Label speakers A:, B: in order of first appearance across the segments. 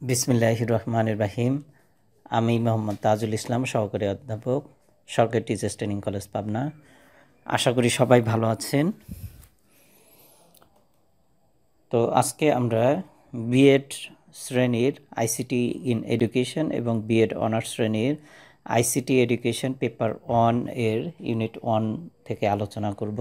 A: বিসমিল্লাহির রহমানির রহিম। আমি মোহাম্মদ তাজুল ইসলাম, সহকারী অধ্যাপক, সরকারি টিচার্স ট্রেনিং কলেজ, পাবনা। আশা করি সবাই ভালো আছেন। তো আজকে আমরা বিএড শ্রেণীর আইসিটি ইন এডুকেশন এবং বিএড অনার্স শ্রেণীর আইসিটি এডুকেশন পেপার 1 এর ইউনিট 1 থেকে আলোচনা করব।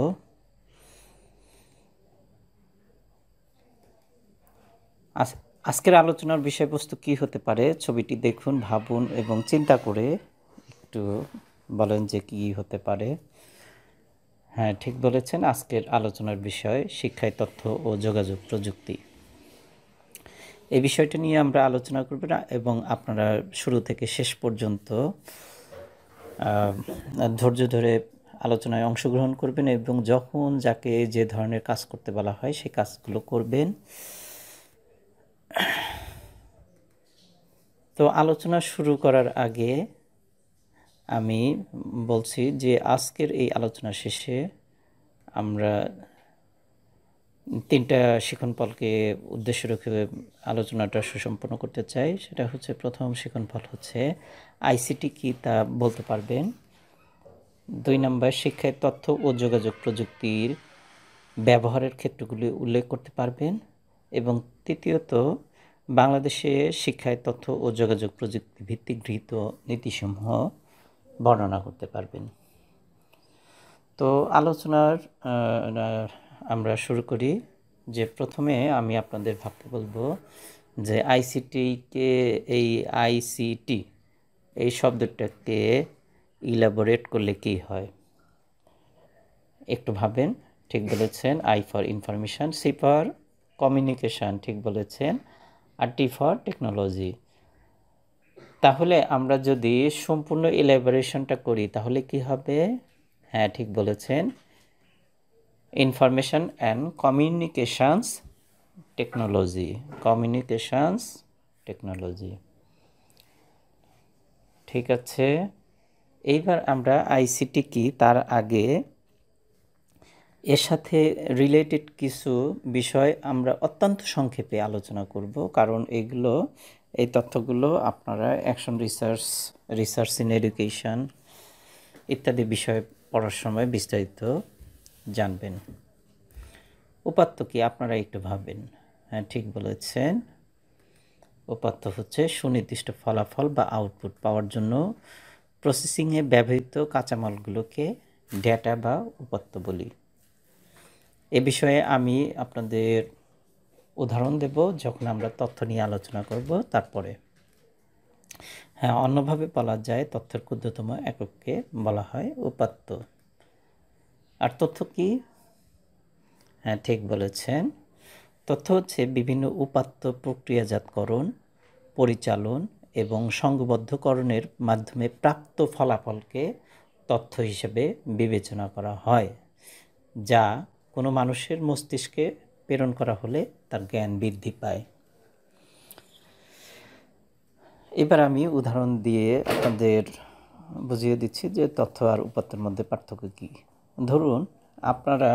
A: আজকের আলোচনার বিষয়বস্তু কি হতে পারে? ছবিটি দেখুন, ভাবুন এবং চিন্তা করে একটু বলেন যে কি হতে পারে। হ্যাঁ, ঠিক বলেছেন। আজকের আলোচনার বিষয় শিক্ষায় তথ্য ও যোগাযোগ প্রযুক্তি। এই বিষয়টা নিয়ে আমরা আলোচনা করব না, এবং আপনারা শুরু থেকে শেষ পর্যন্ত ধৈর্য ধরে আলোচনায় অংশগ্রহণ করবেন এবং যখন যাকে যে ধরনের কাজ করতে বলা হয় সেই কাজগুলো করবেন। তো আলোচনা শুরু করার আগে আমি বলছি যে আজকের এই আলোচনা শেষে আমরা 3টা শিক্ষণফলকে উদ্দেশ্য রেখে আলোচনাটা সুসম্পন্ন করতে চাই। সেটা হচ্ছে, প্রথম শিক্ষণফল হচ্ছে আইসিটি কি তা বলতে পারবেন। 2 নম্বর, শিক্ষায় তথ্য ও যোগাযোগ প্রযুক্তির ব্যবহারের ক্ষেত্রগুলি উল্লেখ করতে পারবেন। এবং তৃতীয়ত, বাংলাদেশে শিক্ষায় তথ্য ও যোগাযোগ প্রযুক্তি ভিত্তিক গৃহীত নীতিসমূহ বর্ণনা করতে পারবেন। তো আলোচনার আমরা শুরু করি। যে প্রথমে আমি আপনাদের ভাবতে বলবো যে আইসিটিকে, এই আইসিটি এই শব্দটাকে ইলাবোরেট করলে কি হয় একটু ভাবেন। ঠিক বলেছেন। I for information, C for communication, ঠিক বলেছেন, আর টি ফর টেকনোলজি। তাহলে আমরা যদি সম্পূর্ণ ইলাবোরেশনটা করি তাহলে কি হবে? হ্যাঁ, ঠিক বলেছেন, information and communications technology. Communications technology, ঠিক আছে। এইবার আমরা আইসিটি কি তার আগে এর সাথে রিলেটেড কিছু বিষয় আমরা অত্যন্ত সংক্ষেপে আলোচনা করব, কারণ এই তথ্যগুলো আপনারা action research, research in education ইত্যাদি বিষয় পড়ার সময় বিস্তারিত জানবেন। উপাত্ত কি আপনারা একটু ভাবেন। হ্যাঁ, ঠিক বলেছেন। উপাত্ত হচ্ছে সুনির্দিষ্ট ফলাফল বা আউটপুট পাওয়ার জন্য প্রসেসিংয়ে ব্যবহৃত কাঁচামালগুলোকে ডেটা বা উপাত্ত বলি। এ বিষয়ে আমি আপনাদের উদাহরণ দেব যখন আমরা তথ্য নিয়ে আলোচনা করব। তারপরে হ্যাঁ, অন্যভাবে বলা যায় তথ্যের ক্ষুদ্রতম একককে বলা হয় উপাত্ত। আর তথ্য কি? হ্যাঁ, ঠিক বলেছেন। তথ্য হচ্ছে বিভিন্ন উপাত্ত প্রক্রিয়াজাতকরণ, পরিচালন এবং সংঘবদ্ধকরণের মাধ্যমে প্রাপ্ত ফলাফলকে তথ্য হিসেবে বিবেচনা করা হয়, যা কোনো মানুষের মস্তিষ্কে প্রেরণ করা হলে তার জ্ঞান বৃদ্ধি পায়। এবার আমি উদাহরণ দিয়ে আপনাদের বুঝিয়ে দিচ্ছি যে তথ্য আর উপাত্তের মধ্যে পার্থক্য কী। ধরুন, আপনারা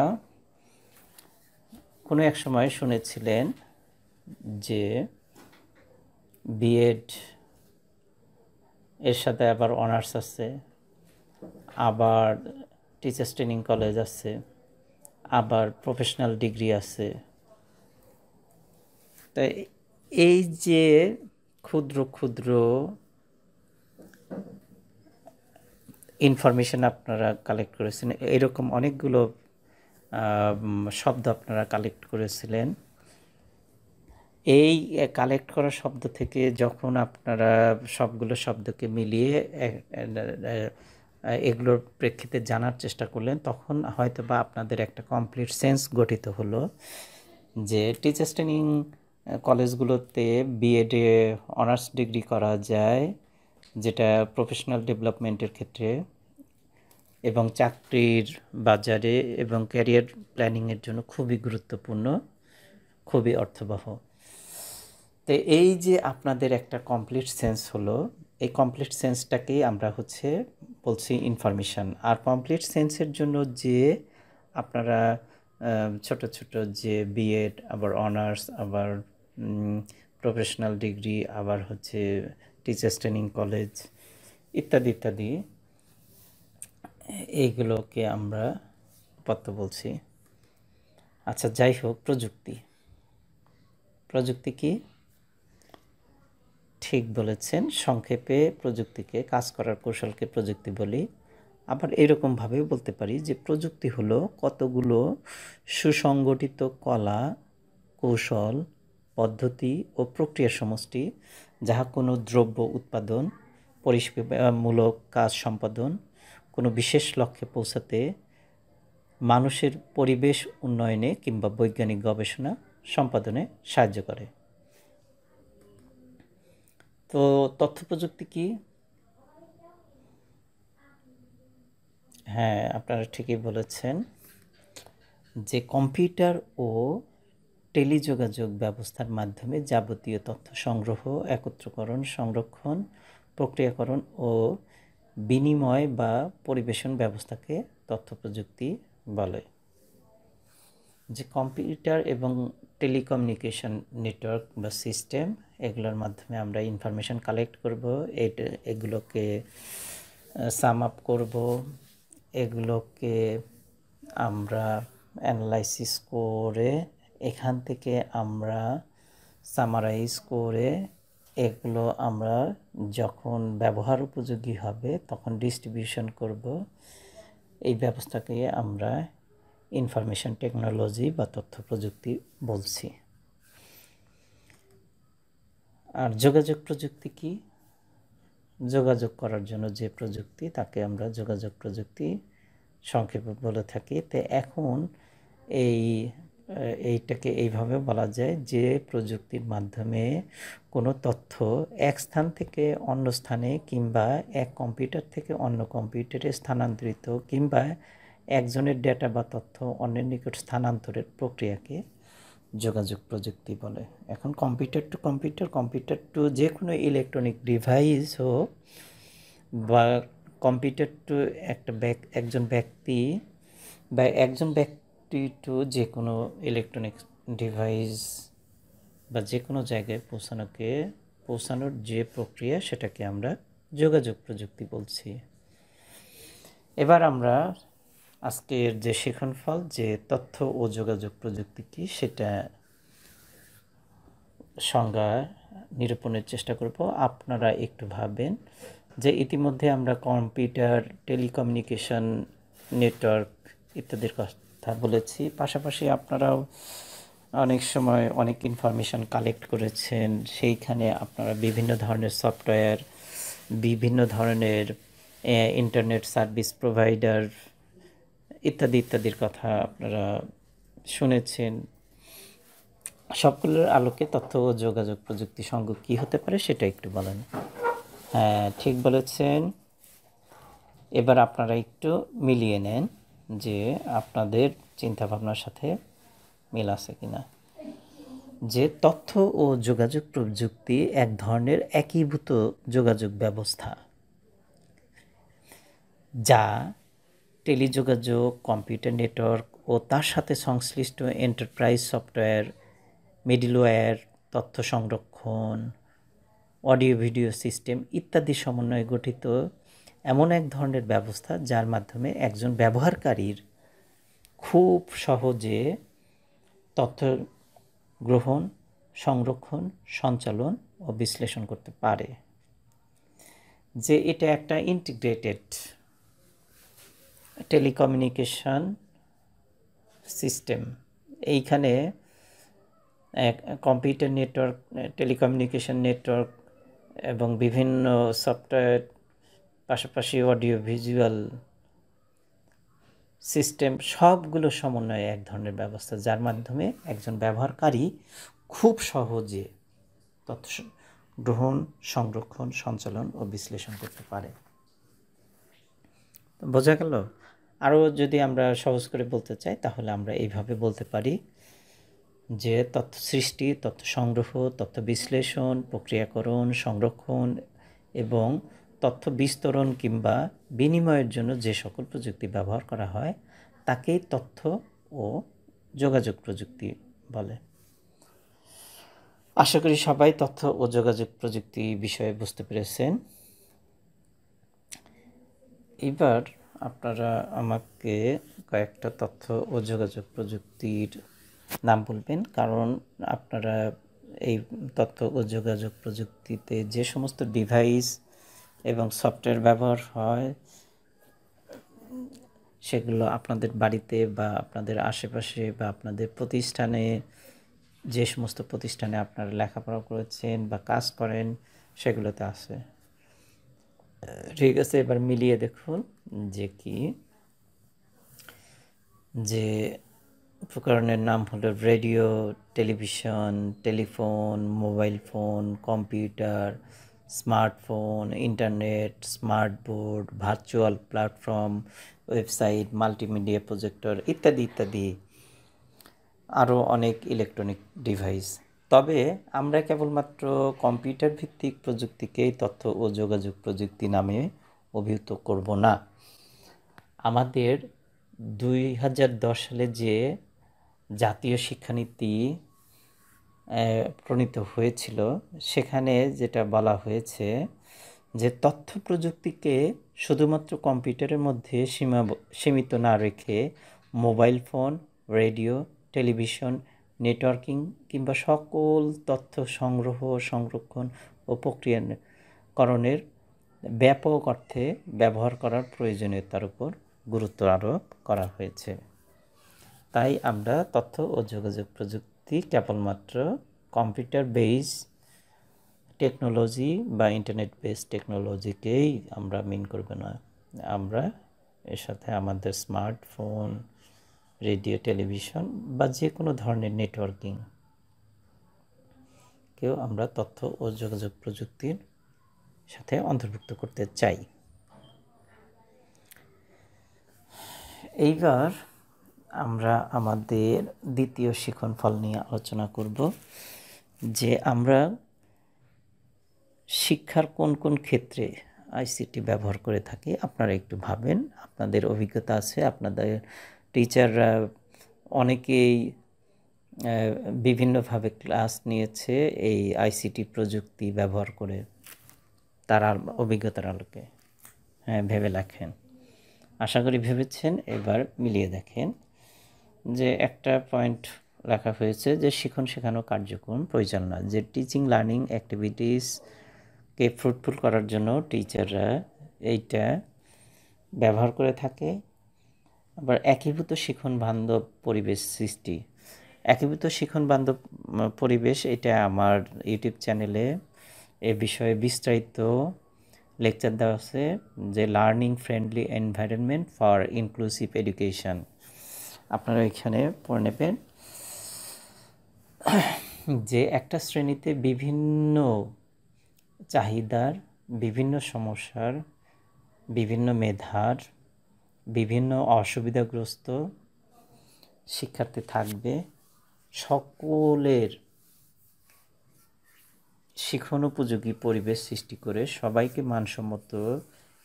A: কোনো এক সময় শুনেছিলেন যে বিএড এর সাথে আবার অনার্স আছে, আবার টিচার্স ট্রেনিং কলেজ আছে, আবার প্রফেশনাল ডিগ্রি আছে। তাই এই যে ক্ষুদ্র ক্ষুদ্র ইনফরমেশন আপনারা কালেক্ট করেছেন, এরকম অনেকগুলো শব্দ আপনারা কালেক্ট করেছিলেন। এই কালেক্ট করা শব্দ থেকে যখন আপনারা সবগুলো শব্দকে মিলিয়ে এগুলোর প্রেক্ষিতে জানার চেষ্টা করলেন, তখন হয়তো বা আপনাদের একটা কমপ্লিট সেন্স গঠিত হলো যে টিচার্স ট্রেনিং কলেজগুলোতে বিএডে অনার্স ডিগ্রি করা যায়, যেটা প্রফেশনাল ডেভেলপমেন্টের ক্ষেত্রে এবং চাকরির বাজারে এবং ক্যারিয়ার প্ল্যানিংয়ের জন্য খুবই গুরুত্বপূর্ণ, খুবই অর্থবহ। তো এই যে আপনাদের একটা কমপ্লিট সেন্স হলো, এই কমপ্লিট সেন্সটাকেই আমরা বলছি ইনফরমেশান। আর কমপ্লিট সেন্সের জন্য যে আপনারা ছোট ছোট যে বিএড, আবার অনার্স, আবার প্রফেশনাল ডিগ্রি, আবার হচ্ছে টিচার্স ট্রেনিং কলেজ ইত্যাদি ইত্যাদি, এইগুলোকে আমরা উপাত্ত বলছি। আচ্ছা, যাই হোক, প্রযুক্তি। প্রযুক্তি কি? ঠিক বলেছেন, সংক্ষেপে প্রযুক্তিকে, কাজ করার কৌশলকে প্রযুক্তি বলি। আবার এরকমভাবেও বলতে পারি যে প্রযুক্তি হলো কতগুলো সুসংগঠিত কলা, কৌশল, পদ্ধতি ও প্রক্রিয়ার সমষ্টি, যাহা কোনো দ্রব্য উৎপাদন, পরিষেবামূলক কাজ সম্পাদন, কোনো বিশেষ লক্ষ্যে পৌঁছাতে, মানুষের পরিবেশ উন্নয়নে কিংবা বৈজ্ঞানিক গবেষণা সম্পাদনে সাহায্য করে। তো তথ্য প্রযুক্তি কি? হ্যাঁ, আপনারা ঠিকই বলেছেন যে কম্পিউটার ও টেলিযোগাযোগ ব্যবস্থার মাধ্যমে যাবতীয় তথ্য সংগ্রহ, একত্রকরণ, সংরক্ষণ, প্রক্রিয়াকরণ ও বিনিময় বা পরিবেশন ব্যবস্থাকে তথ্য প্রযুক্তি বলে। যে কম্পিউটার এবং টেলিকমিউনিকেশন নেটওয়ার্ক বা সিস্টেম, এগুলোর মাধ্যমে আমরা ইনফরমেশন কালেক্ট করব, এগুলোকে সাম আপ করব, এগুলোকে আমরা অ্যানালাইসিস করে এখান থেকে আমরা সামারাইজ করে এগুলো আমরা যখন ব্যবহার উপযোগী হবে তখন ডিস্ট্রিবিউশন করব। এই ব্যবস্থাকে আমরা ইনফরমেশন টেকনোলজি বা তথ্য প্রযুক্তি বলছি। আর যোগাযোগ প্রযুক্তি কি? যোগাযোগ করার জন্য যে প্রযুক্তি, তাকে আমরা যোগাযোগ প্রযুক্তি সংক্ষেপে বলে থাকি। তো এখন এইটাকে এইভাবে বলা যায় যে প্রযুক্তির মাধ্যমে কোনো তথ্য এক স্থান থেকে অন্য স্থানে কিংবা এক কম্পিউটার থেকে অন্য কম্পিউটারে স্থানান্তরিত কিংবা একজনের ডেটা বা তথ্য অন্যের নিকট স্থানান্তরের প্রক্রিয়াকে যোগাযোগ প্রযুক্তি বলে। এখন computer to computer, computer to যে কোনো ইলেকট্রনিক ডিভাইস হোক, বা কম্পিউটার টু একজন ব্যক্তি বা একজন ব্যক্তি টু যে কোনো ইলেকট্রনিক ডিভাইস বা যে কোনো জায়গায় পৌঁছানোর যে প্রক্রিয়া, সেটাকে আমরা যোগাযোগ প্রযুক্তি বলছি। এবার আমরা আজকের যে শিক্ষণফল, যে তথ্য ও যোগাযোগ প্রযুক্তি কি, সেটা সংজ্ঞা নিরূপণের চেষ্টা করব। আপনারা একটু ভাবেন যে ইতিমধ্যে আমরা কম্পিউটার, টেলিকমিউনিকেশন নেটওয়ার্ক ইত্যাদির কথা বলেছি, পাশাপাশি আপনারাও অনেক সময় অনেক ইনফরমেশন কালেক্ট করেছেন। সেইখানে আপনারা বিভিন্ন ধরনের সফটওয়্যার, বিভিন্ন ধরনের ইন্টারনেট সার্ভিস প্রোভাইডার ইত্যাদি ইত্যাদির কথা আপনারা শুনেছেন। সবগুলোর আলোকে তথ্য ও যোগাযোগ প্রযুক্তি সংঘ কী হতে পারে সেটা একটু বলেন। হ্যাঁ, ঠিক বলেছেন। এবার আপনারা একটু মিলিয়ে নেন যে আপনাদের চিন্তাভাবনার সাথে মিল আছে কিনা। যে তথ্য ও যোগাযোগ প্রযুক্তি এক ধরনের একীভূত যোগাযোগ ব্যবস্থা, যা টেলিযোগাযোগ, কম্পিউটার নেটওয়ার্ক ও তার সাথে সংশ্লিষ্ট এন্টারপ্রাইজ সফটওয়্যার, মিডলওয়্যার, তথ্য সংরক্ষণ, অডিও ভিডিও সিস্টেম ইত্যাদি সমন্বয়ে গঠিত এমন এক ধরনের ব্যবস্থা যার মাধ্যমে একজন ব্যবহারকারীর খুব সহজে তথ্য গ্রহণ, সংরক্ষণ, সঞ্চালন ও বিশ্লেষণ করতে পারে। যে এটা একটা ইন্টিগ্রেটেড টেলিকমিউনিকেশন সিস্টেম। এইখানে কম্পিউটার নেটওয়ার্ক, টেলিকমিউনিকেশন নেটওয়ার্ক এবং বিভিন্ন সফটওয়্যার, পাশাপাশি অডিও ভিজুয়াল সিস্টেম, সবগুলো সমন্বয়ে এক ধরনের ব্যবস্থা যার মাধ্যমে একজন ব্যবহারকারী খুব সহজে তথ্য গ্রহণ, সংরক্ষণ, সঞ্চালন ও বিশ্লেষণ করতে পারে। বোঝা গেল? আরও যদি আমরা সহজ করে বলতে চাই তাহলে আমরা এইভাবে বলতে পারি যে তথ্য সৃষ্টি, তথ্য সংগ্রহ, তথ্য বিশ্লেষণ, প্রক্রিয়াকরণ, সংরক্ষণ এবং তথ্য বিস্তরণ কিংবা বিনিময়ের জন্য যে সকল প্রযুক্তি ব্যবহার করা হয় তাকেই তথ্য ও যোগাযোগ প্রযুক্তি বলে। আশা করি সবাই তথ্য ও যোগাযোগ প্রযুক্তি বিষয়ে বুঝতে পেরেছেন। এবার আপনারা আমাকে কয়েকটা তথ্য ও যোগাযোগ প্রযুক্তির নাম বলবেন, কারণ আপনারা এই তথ্য ও যোগাযোগ প্রযুক্তিতে যে সমস্ত ডিভাইস এবং সফটওয়্যার ব্যবহার হয় সেগুলো আপনাদের বাড়িতে বা আপনাদের আশেপাশে বা আপনাদের প্রতিষ্ঠানে, যে সমস্ত প্রতিষ্ঠানে আপনারা লেখাপড়া করেছেন বা কাজ করেন সেগুলোতে আছে। ঠিক আছে, এবার মিলিয়ে দেখুন যে উপকরণের নাম হলো radio, television, telephone, mobile phone, computer, smartphone, internet, smart board, virtual platform, website, multimedia projector ইত্যাদি ইত্যাদি, আরও অনেক ইলেকট্রনিক ডিভাইস। তবে আমরা কেবলমাত্র কম্পিউটার ভিত্তিক প্রযুক্তিকেই তথ্য ও যোগাযোগ প্রযুক্তি নামে অভিহিত করব না। আমাদের 2010 সালে যে জাতীয় শিক্ষানীতি প্রণীত হয়েছিল সেখানে যেটা বলা হয়েছে যে তথ্য প্রযুক্তিকে শুধুমাত্র কম্পিউটারের মধ্যে সীমিত না রেখে mobile phone, radio, television, networking কিংবা সকল তথ্য সংগ্রহ, সংরক্ষণ ও প্রক্রিয়াকরণের ব্যাপক অর্থে ব্যবহার করার প্রয়োজনীয়তার উপর গুরুত্ব আরোপ করা হয়েছে। তাই আমরা তথ্য ও যোগাযোগ প্রযুক্তি কেবলমাত্র কম্পিউটার বেস টেকনোলজি বা ইন্টারনেট বেস টেকনোলজিকেই আমরা মিন করব না, আমরা এর সাথে আমাদের স্মার্টফোন, রেডিও, টেলিভিশন বা যে কোনো ধরনের নেটওয়ার্কিং কেউ আমরা তথ্য ও যোগাযোগ প্রযুক্তির সাথে অন্তর্ভুক্ত করতে চাই। এইবার আমরা আমাদের দ্বিতীয় শিক্ষণফল নিয়ে আলোচনা করব যে আমরা শিক্ষার কোন কোন ক্ষেত্রে আইসিটি ব্যবহার করে থাকি। আপনারা একটু ভাবেন, আপনাদের অভিজ্ঞতা আছে, আপনাদের টিচাররা অনেকেই বিভিন্নভাবে ক্লাস নিয়েছে এই আইসিটি প্রযুক্তি ব্যবহার করে, তার অভিজ্ঞতার আলোকে। হ্যাঁ, ভেবে দেখেন, আশা করি ভেবেছেন। এবার মিলিয়ে দেখেন যে একটা পয়েন্ট লেখা হয়েছে যে শিখন শেখানো কার্যক্রম পরিচালনা, যে টিচিং লার্নিং অ্যাক্টিভিটিসকে ফ্রুটফুল করার জন্য টিচাররা এইটা ব্যবহার করে থাকে। আবার একীভূত শিখন বান্ধব পরিবেশ সৃষ্টি, একীভূত শিখন বান্ধব পরিবেশ, এটা আমার ইউটিউব চ্যানেলে এ বিষয়ে বিস্তারিত লেকচার দেওয়া আছে, যে learning friendly environment for inclusive education, আপনারা এখানে পড়ে নেবেন। যে একটা শ্রেণীতে বিভিন্ন চাহিদার, বিভিন্ন সমস্যার, বিভিন্ন মেধার, বিভিন্ন অসুবিধাগ্রস্ত শিক্ষার্থী থাকবে, সকলের শিক্ষণোপযোগী পরিবেশ সৃষ্টি করে সবাইকে মানসম্মত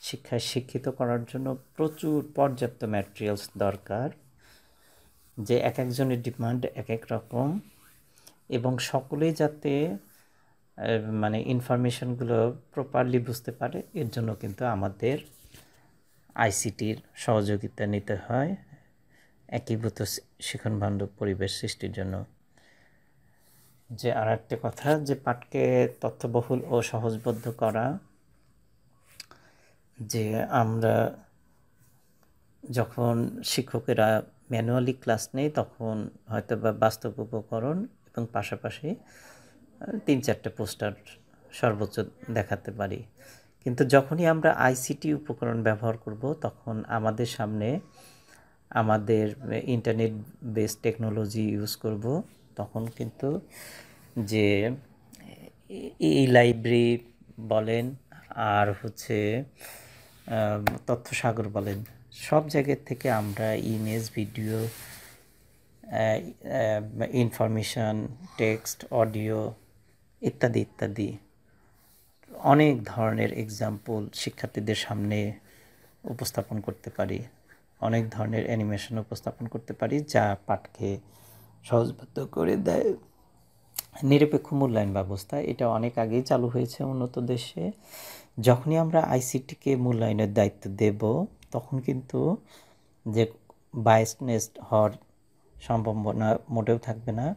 A: শিক্ষায় শিক্ষিত করার জন্য প্রচুর পর্যাপ্ত ম্যাটেরিয়ালস দরকার, যে এক একজনের ডিমান্ড এক এক রকম, এবং সকলেই যাতে মানে ইনফরমেশনগুলো প্রপারলি বুঝতে পারে, এর জন্য কিন্তু আমাদের আইসিটির সহযোগিতা নিতে হয় একীভূত শিক্ষণ বান্ধব পরিবেশ সৃষ্টির জন্য। যে আর একটা কথা, যে পাঠকে তথ্যবহুল ও সহজবোধ্য করা, যে আমরা যখন শিক্ষকেরা ম্যানুয়ালি ক্লাস নেই তখন হয়তো বা বাস্তব উপকরণ এবং পাশাপাশি 3-4টে পোস্টার সর্বোচ্চ দেখাতে পারি, কিন্তু যখনই আমরা আইসিটি উপকরণ ব্যবহার করব তখন আমাদের সামনে আমাদের ইন্টারনেট বেস টেকনোলজি ইউজ করব, তখন কিন্তু যে এই লাইব্রেরি বলেন আর তথ্যসাগর বলেন, সব জায়গার থেকে আমরা image, video, information, text, audio ইত্যাদি ইত্যাদি অনেক ধরনের এক্সাম্পল শিক্ষার্থীদের সামনে উপস্থাপন করতে পারি, অনেক ধরনের অ্যানিমেশন উপস্থাপন করতে পারি, যা পাঠকে সহজবোধ্য করে দেয় নিরপেক্ষ মূল্যায়ন ব্যবস্থা এটা অনেক আগেই চালু হয়েছে উন্নত দেশে। যখনই আমরা আইসিটিকে মূল্যায়নের দায়িত্ব দেব তখন কিন্তু যে বায়াসনেস হওয়ার সম্ভাবনা মোটেও থাকবে না।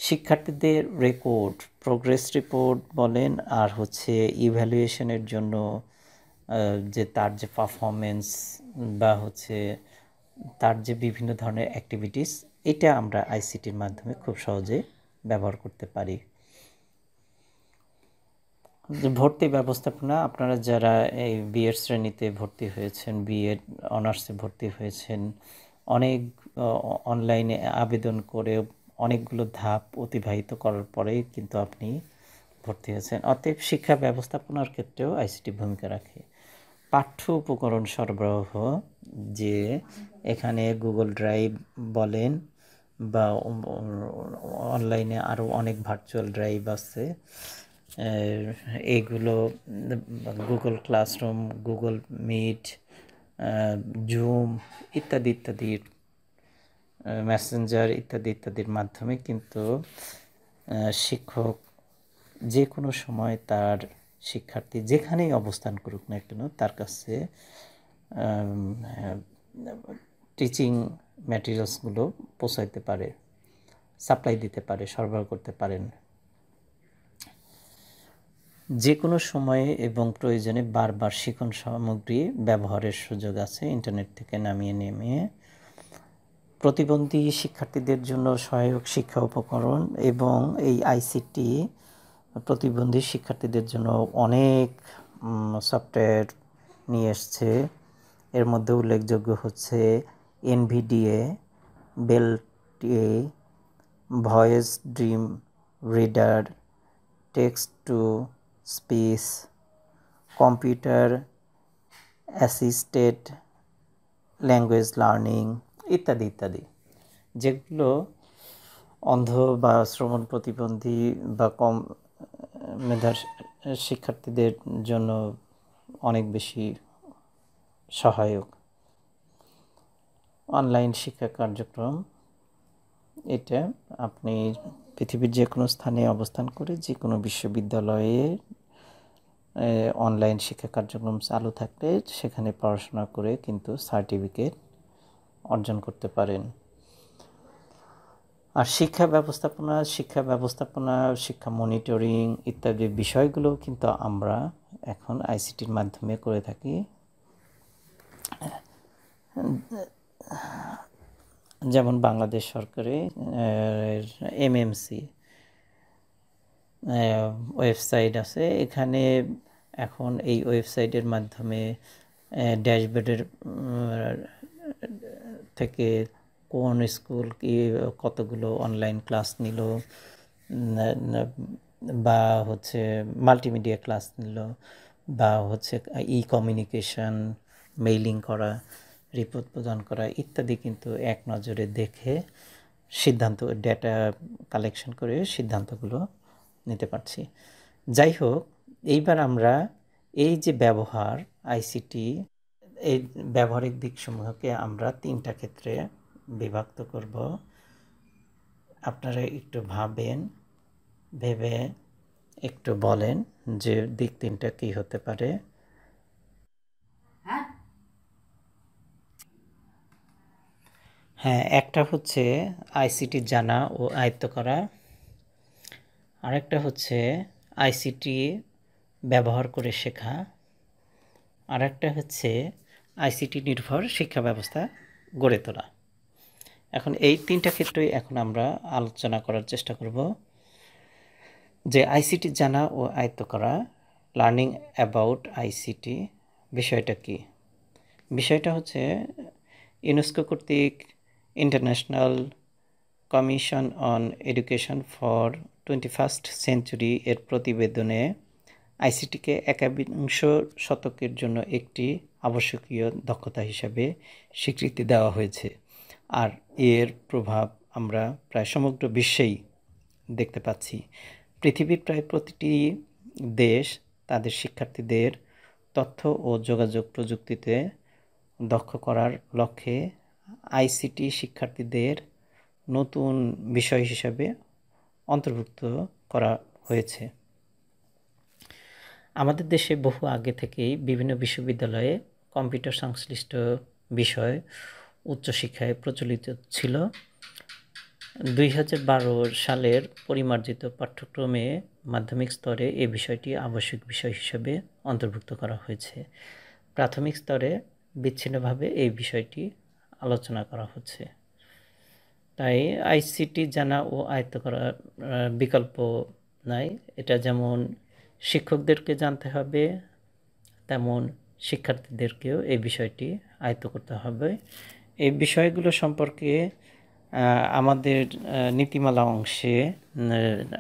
A: শিক্ষার্থীদের রেকর্ড, প্রোগ্রেস রিপোর্ট বলেন আর হচ্ছে ইভ্যালুয়েশনের জন্য যে তার যে পারফরমেন্স বা হচ্ছে তার যে বিভিন্ন ধরনের অ্যাক্টিভিটিস, এটা আমরা আইসিটির মাধ্যমে খুব সহজে ব্যবহার করতে পারি। যে ভর্তি ব্যবস্থাপনা, আপনারা যারা এই বিএড শ্রেণীতে ভর্তি হয়েছেন, বিএড অনার্সে ভর্তি হয়েছেন, অনেক অনলাইনে আবেদন করে অনেকগুলো ধাপ অতিবাহিত করার পরেই কিন্তু আপনি ভর্তি হয়েছেন। অতএব শিক্ষা ব্যবস্থাপনার ক্ষেত্রেও আইসিটি ভূমিকা রাখে। পাঠ্য উপকরণ সরবরাহ, যে এখানে গুগল ড্রাইভ বলেন বা অনলাইনে আরও অনেক ভার্চুয়াল ড্রাইভ আছে, এইগুলো Google classroom, Google Meet, Zoom ইত্যাদি ইত্যাদির, মেসেঞ্জার ইত্যাদি ইত্যাদির মাধ্যমে কিন্তু শিক্ষক যে কোনো সময় তার শিক্ষার্থী যেখানেই অবস্থান করুক না কেন তার কাছে টিচিং ম্যাটেরিয়ালসগুলো পৌঁছাইতে পারে, সাপ্লাই দিতে পারে, সরবরাহ করতে পারেন। যে কোনো সময়ে এবং প্রয়োজনে বারবার শিক্ষণ সামগ্রী ব্যবহারের সুযোগ আছে ইন্টারনেট থেকে নামিয়ে। প্রতিবন্ধী শিক্ষার্থীদের জন্য সহায়ক শিক্ষা উপকরণ এবং এই আইসিটি প্রতিবন্ধী শিক্ষার্থীদের জন্য অনেক সফটওয়্যার নিয়ে এসছে। এর মধ্যে উল্লেখযোগ্য হচ্ছে এনভিডিএ, বেলটিএ, voice dream reader, text to speech, computer assisted language learning ইত্যাদি ইত্যাদি, যেগুলো অন্ধ বা শ্রবণ প্রতিবন্ধী বা কম মেধার শিক্ষার্থীদের জন্য অনেক বেশি সহায়ক। অনলাইন শিক্ষা কার্যক্রম, এটা আপনি পৃথিবীর যে কোনো স্থানে অবস্থান করে যে কোনো বিশ্ববিদ্যালয়ে অনলাইন শিক্ষা কার্যক্রম চালু থাকলে সেখানে পড়াশোনা করে কিন্তু সার্টিফিকেট অর্জন করতে পারেন। আর শিক্ষা ব্যবস্থাপনা, শিক্ষা মনিটরিং ইত্যাদি বিষয়গুলো কিন্তু আমরা এখন আইসিটির মাধ্যমে করে থাকি। যেমন বাংলাদেশ সরকারের এমএমসি ওয়েবসাইট আছে, এখানে এখন এই ওয়েবসাইটের মাধ্যমে ড্যাশবোর্ডের থেকে কোন স্কুল কি কতগুলো অনলাইন ক্লাস নিল বা হচ্ছে মাল্টিমিডিয়া ক্লাস নিল বা হচ্ছে কমিউনিকেশন, মেইলিং করা, রিপোর্ট প্রদান করা ইত্যাদি কিন্তু এক নজরে দেখে সিদ্ধান্ত, ডেটা কালেকশন করে সিদ্ধান্তগুলো নিতে পারছি। যাই হোক, এইবার আমরা এই যে ব্যবহার আইসিটি, এই ব্যবহারিক দিকসমূহকে আমরা 3টা ক্ষেত্রে বিভক্ত করব। আপনারা একটু ভাবেন, ভেবে একটু বলেন যে দিক 3টা কী হতে পারে। হ্যাঁ, একটা হচ্ছে আইসিটি জানা ও আয়ত্ত করা, আরেকটা হচ্ছে আইসিটি ব্যবহার করে শেখা, আরেকটা হচ্ছে আইসিটি নির্ভর শিক্ষা ব্যবস্থা গড়ে তোলা। এখন এই 3টা ক্ষেত্রেই এখন আমরা আলোচনা করার চেষ্টা করব যে আইসিটি জানা ও আয়ত্ত করা, লার্নিং অ্যাবাউট আইসিটি বিষয়টা কি। বিষয়টা হচ্ছে ইউনেস্কো কর্তৃক international commission on education for 21st century এর প্রতিবেদনে আইসিটিকে 21 শতকের জন্য একটি আবশ্যকীয় দক্ষতা হিসাবে স্বীকৃতি দেওয়া হয়েছে। আর এর প্রভাব আমরা প্রায় সমগ্র বিশ্বেই দেখতে পাচ্ছি। পৃথিবীর প্রায় প্রতিটি দেশ তাদের শিক্ষার্থীদের তথ্য ও যোগাযোগ প্রযুক্তিতে দক্ষ করার লক্ষ্যে আইসিটি শিক্ষার্থীদের নতুন বিষয় হিসাবে অন্তর্ভুক্ত করা হয়েছে। আমাদের দেশে বহু আগে থেকেই বিভিন্ন বিশ্ববিদ্যালয়ে কম্পিউটার সংশ্লিষ্ট বিষয় উচ্চশিক্ষায় প্রচলিত ছিল। 2012 সালের পরিমার্জিত পাঠ্যক্রমে মাধ্যমিক স্তরে এই বিষয়টি আবশ্যিক বিষয় হিসেবে অন্তর্ভুক্ত করা হয়েছে। প্রাথমিক স্তরে বিচ্ছিন্নভাবে এই বিষয়টি আলোচনা করা হচ্ছে। তাই আইসিটি জানা ও আয়ত্ত করার বিকল্প নাই। এটা যেমন শিক্ষকদেরকে জানতে হবে, তেমন শিক্ষার্থীদেরকেও এই বিষয়টি আয়ত্ত করতে হবে। এই বিষয়গুলো সম্পর্কে আমাদের নীতিমালা অংশে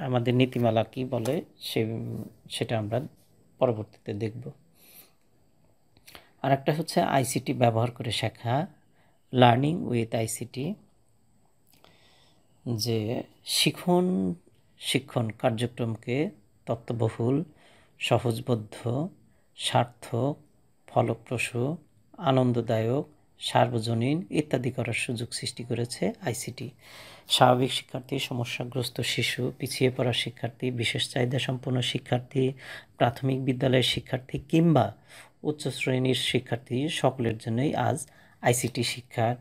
A: আমাদের নীতিমালা কি বলে সেটা আমরা পরবর্তীতে দেখব। আর একটা হচ্ছে আইসিটি ব্যবহার করে শেখা, লার্নিং উইথ আইসিটি, যে শিক্ষণ কার্যক্রমকে তত্ত্ববহুল, সহজবোধ্য, সার্থক, ফলপ্রসূ, আনন্দদায়ক, সার্বজনীন ইত্যাদি করার সুযোগ সৃষ্টি করেছে আইসিটি। স্বাভাবিক শিক্ষার্থী, সমস্যাগ্রস্ত শিশু, পিছিয়ে পড়া শিক্ষার্থী, বিশেষ চাহিদা সম্পন্ন শিক্ষার্থী, প্রাথমিক বিদ্যালয়ের শিক্ষার্থী কিংবা উচ্চ শ্রেণীর শিক্ষার্থী সকলের জন্যই আজ আইসিটি শিক্ষার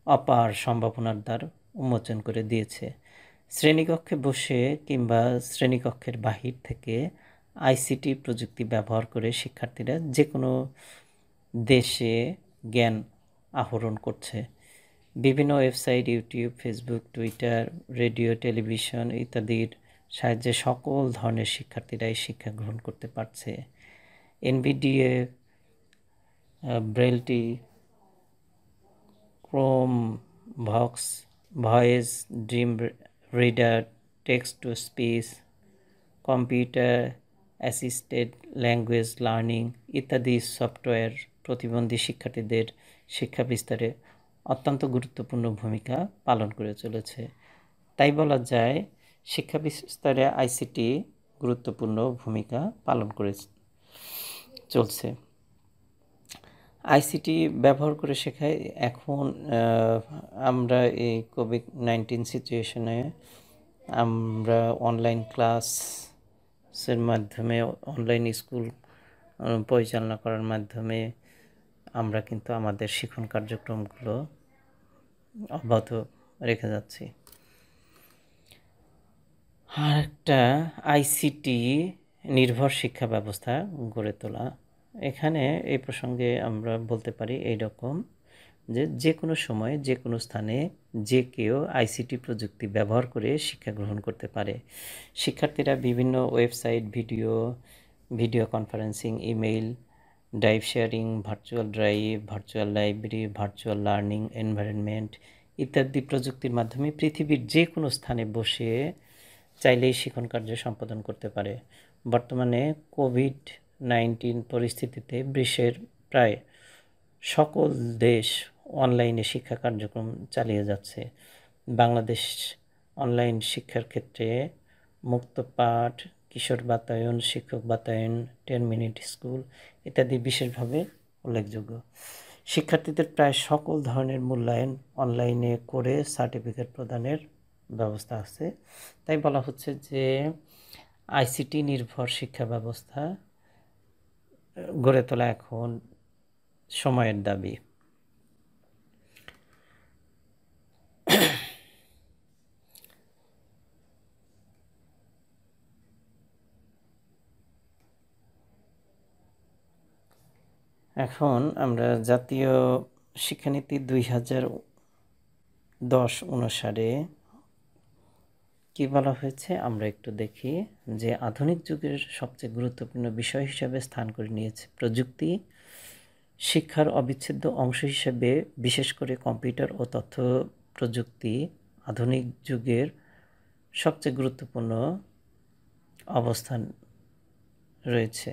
A: অপার সম্ভাবনার দ্বার উন্মোচন করে দিয়েছে। শ্রেণীকক্ষে বসে কিংবা শ্রেণীকক্ষের বাহির থেকে আইসিটি প্রযুক্তি ব্যবহার করে শিক্ষার্থীরা যে কোনো দেশে জ্ঞান আহরণ করছে। বিভিন্ন website, YouTube, Facebook, Twitter, radio, television ইত্যাদির সাহায্যে সকল ধরনের শিক্ষার্থীরাই শিক্ষা গ্রহণ করতে পারছে। এনভিডিএ, ব্রেইলটি, Chrome, Vox, voice, dream reader, text to speech, computer assisted language learning ইত্যাদি সফটওয়্যার প্রতিবন্ধী শিক্ষার্থীদের শিক্ষা বিস্তারে অত্যন্ত গুরুত্বপূর্ণ ভূমিকা পালন করে চলেছে। তাই বলা যায় শিক্ষা বিস্তারে আইসিটি গুরুত্বপূর্ণ ভূমিকা পালন করে চলছে। আইসিটি ব্যবহার করে শেখায়। এখন আমরা এই কোভিড-19 সিচুয়েশনে আমরা অনলাইন ক্লাসের মাধ্যমে, অনলাইন স্কুল পরিচালনা করার মাধ্যমে আমরা কিন্তু আমাদের শিক্ষণ কার্যক্রমগুলো অব্যাহত রেখে যাচ্ছি। আর একটা আইসিটি নির্ভর শিক্ষা ব্যবস্থা গড়ে তোলা। এখানে এই প্রসঙ্গে আমরা বলতে পারি এইরকম যে কোনো সময় যে কোনো স্থানে যে কেউ আইসিটি প্রযুক্তি ব্যবহার করে শিক্ষা গ্রহণ করতে পারে। শিক্ষার্থীরা বিভিন্ন website, video conferencing, email, drive sharing, virtual drive, virtual library, virtual learning environment ইত্যাদি প্রযুক্তির মাধ্যমে পৃথিবীর যে কোনো স্থানে বসে চাইলেই শিক্ষণ কার্য সম্পাদন করতে পারে। বর্তমানে কোভিড-19 পরিস্থিতিতে বিশ্বের প্রায় সকল দেশ অনলাইনে শিক্ষা কার্যক্রম চালিয়ে যাচ্ছে। বাংলাদেশ অনলাইন শিক্ষার ক্ষেত্রে মুক্ত পাঠ, কিশোর বাতায়ন, শিক্ষক বাতায়ন, 10 মিনিট স্কুল ইত্যাদি বিশেষভাবে উল্লেখযোগ্য। শিক্ষার্থীদের প্রায় সকল ধরনের মূল্যায়ন অনলাইনে করে সার্টিফিকেট প্রদানের ব্যবস্থা আছে। তাই বলা হচ্ছে যে আইসিটি নির্ভর শিক্ষা ব্যবস্থা গড়ে তোলা এখন সময়ের দাবি। এখন আমরা জাতীয় শিক্ষানীতি 2010 অনুসারে কি বলা হয়েছে আমরা একটু দেখি। যে আধুনিক যুগের সবচেয়ে গুরুত্বপূর্ণ বিষয় হিসেবে স্থান করে নিয়েছে প্রযুক্তি। শিক্ষার অবিচ্ছেদ্য অংশ হিসেবে বিশেষ করে কম্পিউটার ও তথ্য প্রযুক্তি আধুনিক যুগের সবচেয়ে গুরুত্বপূর্ণ অবস্থান রয়েছে।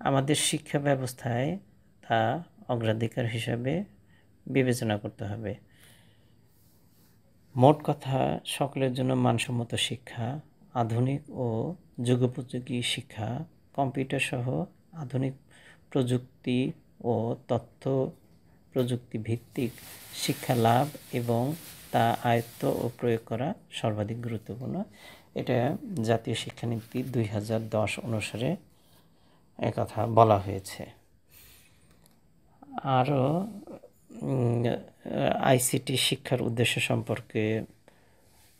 A: আমাদের শিক্ষা ব্যবস্থায় তা অগ্রাধিকার হিসাবে বিবেচনা করতে হবে। মোট কথা, সকলের জন্য মানসম্মত শিক্ষা, আধুনিক ও যুগোপযোগী শিক্ষা, কম্পিউটার সহ আধুনিক প্রযুক্তি ও তথ্য প্রযুক্তি ভিত্তিক শিক্ষা লাভ এবং তা আয়ত্ত ও প্রয়োগ করা সর্বাধিক গুরুত্বপূর্ণ। এটা জাতীয় শিক্ষানীতি 2010 অনুসারে একথা বলা হয়েছে। আরও আইসিটি শিক্ষার উদ্দেশ্য সম্পর্কে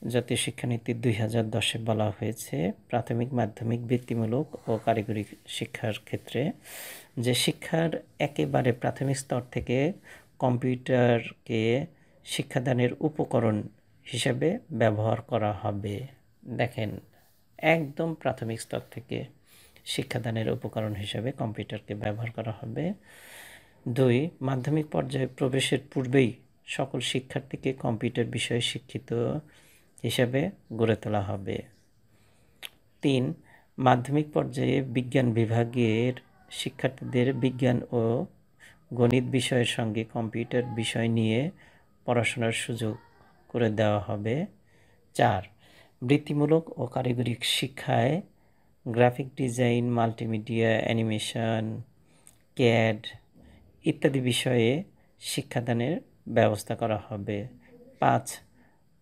A: জাতীয় শিক্ষানীতি 2010-এ বলা হয়েছে, প্রাথমিক, মাধ্যমিক, বৃত্তিমূলক ও কারিগরি শিক্ষার ক্ষেত্রে যে শিক্ষার একেবারে প্রাথমিক স্তর থেকে কম্পিউটারকে শিক্ষাদানের উপকরণ হিসেবে ব্যবহার করা হবে। দেখেন, একদম প্রাথমিক স্তর থেকে শিক্ষাদানের উপকরণ হিসেবে কম্পিউটারকে ব্যবহার করা হবে। 2, মাধ্যমিক পর্যায়ে প্রবেশের পূর্বেই সকল শিক্ষার্থীকে কম্পিউটার বিষয়ে শিক্ষিত হিসাবে গড়ে তোলা হবে। 3, মাধ্যমিক পর্যায়ে বিজ্ঞান বিভাগের শিক্ষার্থীদের বিজ্ঞান ও গণিত বিষয়ের সঙ্গে কম্পিউটার বিষয় নিয়ে পড়াশোনার সুযোগ করে দেওয়া হবে। 4, বৃত্তিমূলক ও কারিগরি শিক্ষায় graphic design, multimedia, animation, CAD ইত্যাদি বিষয়ে শিক্ষাদানের ব্যবস্থা করা হবে। 5,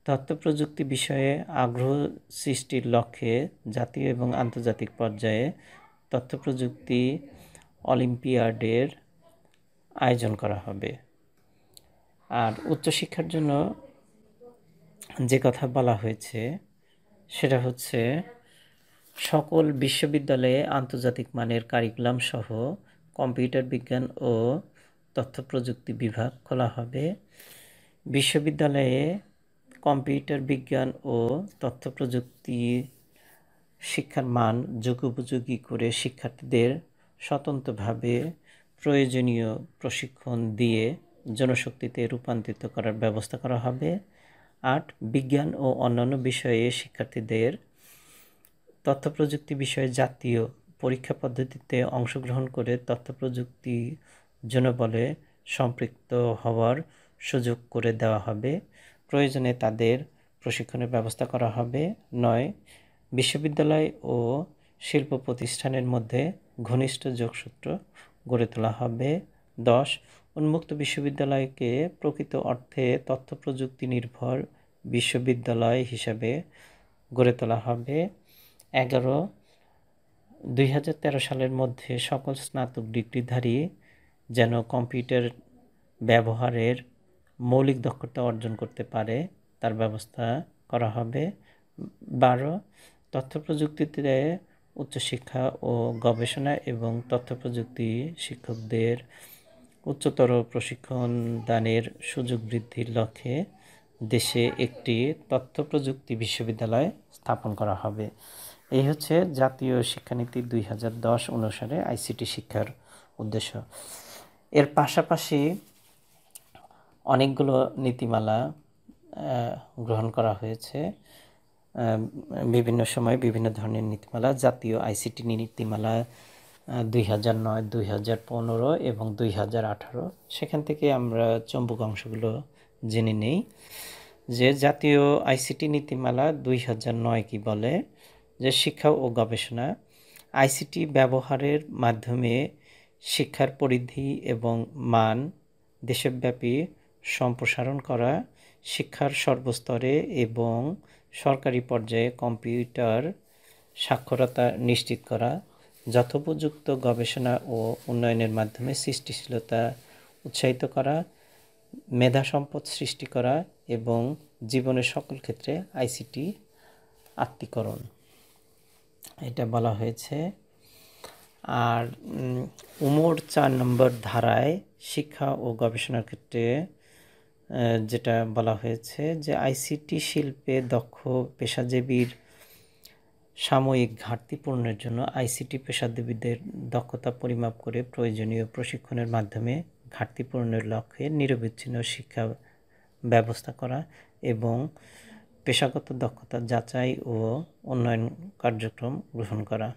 A: তথ্য প্রযুক্তি বিষয়ে আগ্রহ সৃষ্টির লক্ষ্যে জাতীয় এবং আন্তর্জাতিক পর্যায়ে তথ্য প্রযুক্তি অলিম্পিয়াডের আয়োজন করা হবে। আর উচ্চশিক্ষার জন্য যে কথা বলা হয়েছে সেটা হচ্ছে, সকল বিশ্ববিদ্যালয়ে আন্তর্জাতিক মানের কারিকুলাম সহ কম্পিউটার বিজ্ঞান ও তথ্য প্রযুক্তি বিভাগ খোলা হবে। বিশ্ববিদ্যালয়ে কম্পিউটার বিজ্ঞান ও তথ্য প্রযুক্তি শিক্ষার মান যুগোপযোগী করে শিক্ষার্থীদের স্বতন্ত্রভাবে প্রয়োজনীয় প্রশিক্ষণ দিয়ে জনশক্তিতে রূপান্তরিত করার ব্যবস্থা করা হবে। 8, বিজ্ঞান ও অন্যান্য বিষয়ে শিক্ষার্থীদের তথ্য প্রযুক্তি বিষয়ে জাতীয় পরীক্ষা পদ্ধতিতে অংশগ্রহণ করে তথ্য প্রযুক্তি জনবলে সম্পৃক্ত হওয়ার সুযোগ করে দেওয়া হবে। প্রয়োজনে তাদের প্রশিক্ষণের ব্যবস্থা করা হবে। 9, বিশ্ববিদ্যালয় ও শিল্প প্রতিষ্ঠানের মধ্যে ঘনিষ্ঠ যোগসূত্র গড়ে তোলা হবে। 10, উন্মুক্ত বিশ্ববিদ্যালয়কে প্রকৃত অর্থে তথ্য প্রযুক্তি নির্ভর বিশ্ববিদ্যালয় হিসাবে গড়ে তোলা হবে। 11, 2013 সালের মধ্যে সকল স্নাতক ডিগ্রিধারী যেন কম্পিউটার ব্যবহারের মৌলিক দক্ষতা অর্জন করতে পারে তার ব্যবস্থা করা হবে। 12, তথ্য প্রযুক্তিতে উচ্চশিক্ষা ও গবেষণা এবং তথ্য প্রযুক্তি শিক্ষকদের উচ্চতর প্রশিক্ষণ দানের সুযোগ বৃদ্ধির লক্ষ্যে দেশে একটি তথ্য প্রযুক্তি বিশ্ববিদ্যালয় স্থাপন করা হবে। এই হচ্ছে জাতীয় শিক্ষানীতি 2010 অনুসারে আইসিটি শিক্ষার উদ্দেশ্য। এর পাশাপাশি অনেকগুলো নীতিমালা গ্রহণ করা হয়েছে। বিভিন্ন সময় বিভিন্ন ধরনের নীতিমালা, জাতীয় আইসিটি নীতিমালা 2009, 2015 এবং 2018। সেখান থেকে আমরা চম্বুক অংশগুলো জেনে নেই। যে জাতীয় আইসিটি নীতিমালা 2009 কি বলে, যে শিক্ষা ও গবেষণা আইসিটি ব্যবহারের মাধ্যমে শিক্ষার পরিধি এবং মান দেশব্যাপী সম্প্রসারণ করা, শিক্ষার সর্বস্তরে এবং সরকারি পর্যায়ে কম্পিউটার সাক্ষরতা নিশ্চিত করা, যথোপযুক্ত গবেষণা ও উন্নয়নের মাধ্যমে সৃষ্টিশীলতা উৎসাহিত করা, মেধা সম্পদ সৃষ্টি করা এবং জীবনের সকল ক্ষেত্রে আইসিটি আত্মীকরণ, এটা বলা হয়েছে। আর 4 নম্বর ধারায় শিক্ষা ও গবেষণার ক্ষেত্রে যেটা বলা হয়েছে, যে আইসিটি শিল্পে দক্ষ পেশাজীবীর সাময়িক ঘাটতি পূরণের জন্য আইসিটি পেশাজীবীদের দক্ষতা পরিমাপ করে প্রয়োজনীয় প্রশিক্ষণের মাধ্যমে ঘাটতি পূরণের লক্ষ্যে নিরবিচ্ছিন্ন শিক্ষা ব্যবস্থা করা এবং পেশাগত দক্ষতা যাচাই ও উন্নয়ন কার্যক্রম গ্রহণ করা।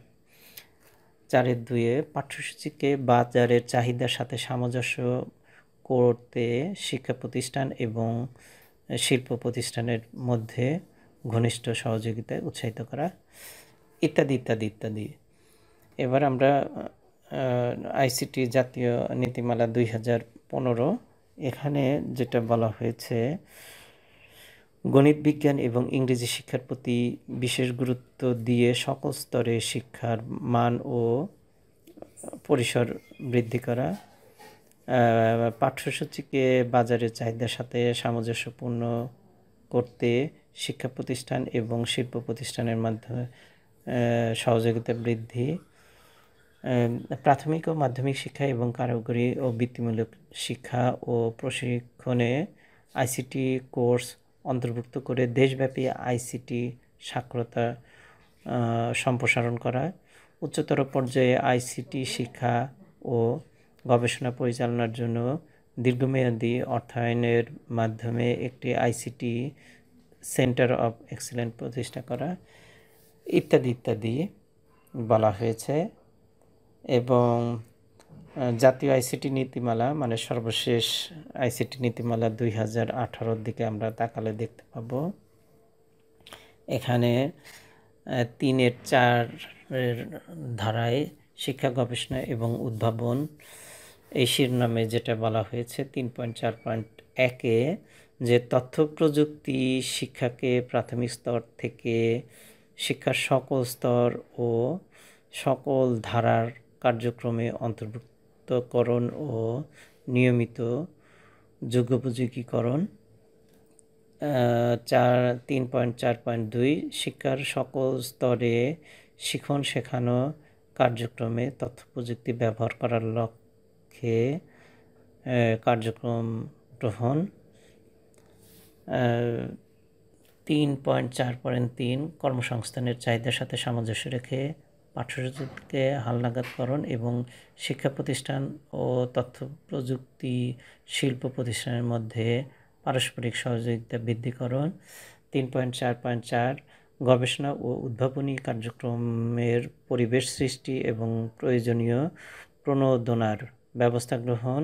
A: 4-2 পাঠ্যসূচিকে বাজারের চাহিদার সাথে সামঞ্জস্য করতে শিক্ষা প্রতিষ্ঠান এবং শিল্প প্রতিষ্ঠানের মধ্যে ঘনিষ্ঠ সহযোগিতায় উৎসাহিত করা, ইত্যাদি ইত্যাদি ইত্যাদি। এবার আমরা আইসিটি জাতীয় নীতিমালা 2015 এখানে যেটা বলা হয়েছে, গণিত বিজ্ঞান এবং ইংরেজি শিক্ষার প্রতি বিশেষ গুরুত্ব দিয়ে সকল স্তরে শিক্ষার মান ও পরিসর বৃদ্ধি করা, পাঠ্যসূচিকে বাজারের চাহিদার সাথে সামঞ্জস্যপূর্ণ করতে শিক্ষা প্রতিষ্ঠান এবং শিল্প প্রতিষ্ঠানের মাধ্যমে সহযোগিতা বৃদ্ধি, প্রাথমিক ও মাধ্যমিক শিক্ষা এবং কারিগরি ও বৃত্তিমূলক শিক্ষা ও প্রশিক্ষণে আইসিটি কোর্স অন্তর্ভুক্ত করে দেশব্যাপী আইসিটি সাক্ষরতা সম্প্রসারণ করা, উচ্চতর পর্যায়ে আইসিটি শিক্ষা ও গবেষণা পরিচালনার জন্য দীর্ঘমেয়াদী অর্থায়নের মাধ্যমে একটি আইসিটি সেন্টার অফ এক্সেলেন্স প্রতিষ্ঠা করা ইত্যাদি ইত্যাদি বলা হয়েছে। এবং জাতীয় আইসিটি নীতিমালা, মানে সর্বশেষ আইসিটি নীতিমালা 2018-র দিকে আমরা তাকালে দেখতে পাবো, এখানে 3-4 ধারায় শিক্ষা গবেষণা এবং উদ্ভাবন এই শিরোনামে যেটা বলা হয়েছে 3.4.1-এ, যে তথ্য প্রযুক্তি শিক্ষাকে প্রাথমিক স্তর থেকে শিক্ষার সকল স্তর ও সকল ধারার কার্যক্রমে অন্তর্ভুক্তকরণ ও নিয়মিত যুগোপযোগীকরণ। 3.4.2 শিক্ষার সকল স্তরে শিখন শেখানো কার্যক্রমে তথ্য প্রযুক্তি ব্যবহার করার লক্ষ্যে কার্যক্রম গ্রহণ। 3.4.3 কর্মসংস্থানের চাহিদার সাথে সামঞ্জস্য রেখে পাঠ্যসূচিকে হালনাগাদকরণ এবং শিক্ষা প্রতিষ্ঠান ও তথ্য প্রযুক্তি শিল্প প্রতিষ্ঠানের মধ্যে পারস্পরিক সহযোগিতা বৃদ্ধিকরণ। 3.4.4 গবেষণা ও উদ্ভাবনী কার্যক্রমের পরিবেশ সৃষ্টি এবং প্রয়োজনীয় প্রণোদনার ব্যবস্থা গ্রহণ।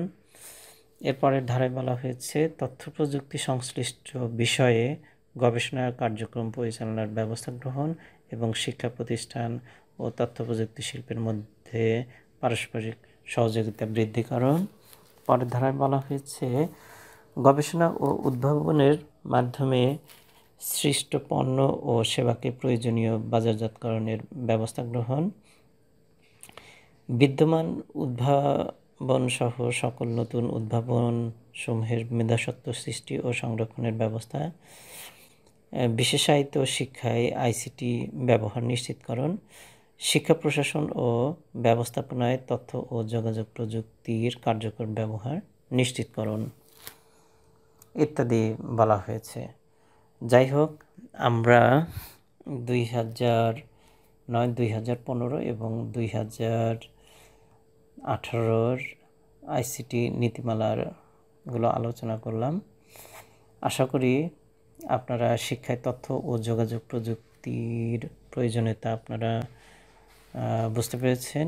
A: এরপরের ধারায় বলা হয়েছে তথ্য প্রযুক্তি সংশ্লিষ্ট বিষয়ে গবেষণা কার্যক্রম পরিচালনার ব্যবস্থা গ্রহণ এবং শিক্ষা প্রতিষ্ঠান ও তথ্য প্রযুক্তি শিল্পের মধ্যে পারস্পরিক সহযোগিতা বৃদ্ধিকরণ। পরের ধারায় বলা হয়েছে গবেষণা ও উদ্ভাবনের মাধ্যমে সৃষ্ট পণ্য ও সেবাকে প্রয়োজনীয় বাজারজাতকরণের ব্যবস্থা গ্রহণ। বিদ্যমান উদ্ভাবনসহ সকল নতুন উদ্ভাবনসমূহের মেধাস্বত্ব সৃষ্টি ও সংরক্ষণের ব্যবস্থা। বিশেষায়িত শিক্ষায় আইসিটি ব্যবহার নিশ্চিতকরণ। শিক্ষা প্রশাসন ও ব্যবস্থাপনায় তথ্য ও যোগাযোগ প্রযুক্তির কার্যকর ব্যবহার নিশ্চিতকরণ ইত্যাদি বলা হয়েছে। যাই হোক, আমরা 2009, 2015 এবং 2018-র আইসিটি নীতিমালাগুলো আলোচনা করলাম। আশা করি আপনারা শিক্ষায় তথ্য ও যোগাযোগ প্রযুক্তির প্রয়োজনীয়তা আপনারা বুঝতে পেরেছেন।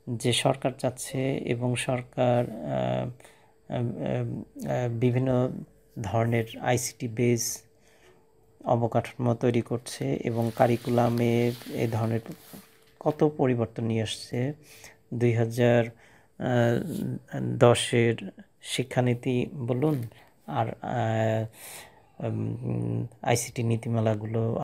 A: যে সরকার চাচ্ছে এবং সরকার বিভিন্ন ধরনের আইসিটি বেস অবকাঠামো তৈরি করছে এবং কারিকুলামে এ ধরনের কত পরিবর্তন নিয়ে আসছে। 2010-এর শিক্ষানীতি বলুন আর আইসিটি নীতিমালাগুলো